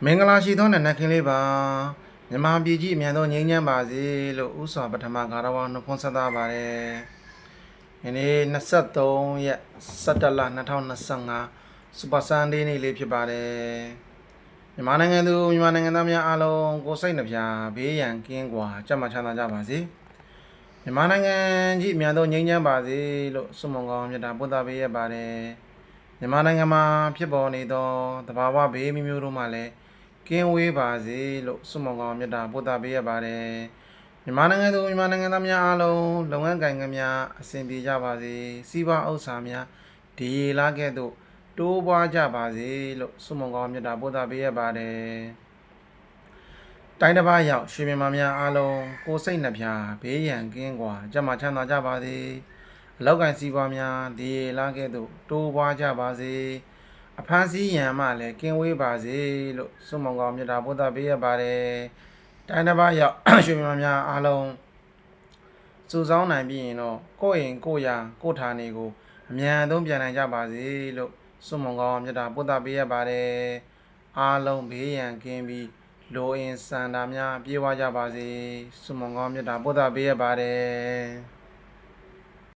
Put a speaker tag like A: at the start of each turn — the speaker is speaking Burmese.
A: မင်္ဂလာရှိသောနနက်ခင်းလေးပါမြန်မာပြည်ကြီးအမြန်ဆုံးငြိမ်းချမ်းပါစေလို့ဥစွာပထမဂါရဝနှုတ်ခွန်းဆက်သပါတယ်။ယနေ့23ရက်17လ2025စူပါဆန်ဒေးနေ့လေးဖြစ်ပါတယ်။မြန်မာနိုင်ငံသူမြန်မာနိုင်ငံသားများအားလုံးကိုယ်စိတ်နှပြဘေးရန်ကင်းကွာကြမ်းမှချမ်းသာကြပါစေ။မြန်မာနိုင်ငံကြီးအမြန်ဆုံးငြိမ်းချမ်းပါစေလို့ဆုမွန်ကောင်းမြတ်တာပို့သပေးရပါတယ်။မြန်မာနိုင်ငံမှာဖြစ်ပေါ်နေသောသဘာဝဘေးမျိုးတို့မှလည်းကင်းဝေးပါစေလို့ဆုမွန်ကောင်းမြတ်တာပို့သပေးရပါတယ်မြန်မာနိုင်ငံသူမြန်မာနိုင်ငံသားများအားလုံးလုပ်ငန်းကိုင်ငန်းများအဆင်ပြေကြပါစေစီးပွားဥစ္စာများဒီရေလားကဲ့သို့တိုးပွားကြပါစေလို့ဆုမွန်ကောင်းမြတ်တာပို့သပေးရပါတယ်တိုင်းတစ်ပါးရောက်ရွှေမြန်မာများအားလုံးကိုယ်စိတ်နှပြဘေးရန်ကင်းကွာကြမ်းမှချမ်းသာကြပါစေအလောက်ကန်စီးပွားများဒီရေလားကဲ့သို့တိုးပွားကြပါစေအဖမ်းဆီးရန်မှလည်းကင်းဝေးပါစေလို့ဆုမွန်ကောင်းမြတ်တာပို့သပေးရပါတယ်တိုင်းတစ်ပါးရောက်ရွှေမြန်မာများအားလုံးစုဆောင်းနိုင်ပြီးရင်တော့ကိုယ့်အိမ်ကိုယ့်ယာကိုယ့်ဌာနေကိုအမြန်ဆုံးပြန်နိုင်ကြပါစေလို့ဆုမွန်ကောင်းမြတ်တာပို့သပေးရပါတယ်အားလုံးဘေးရန်ကင်းပြီးလိုအင်စန္ဒာများပြေဝကြပါစေဆုမွန်ကောင်းမြတ်တာပို့သပေးရပါတယ်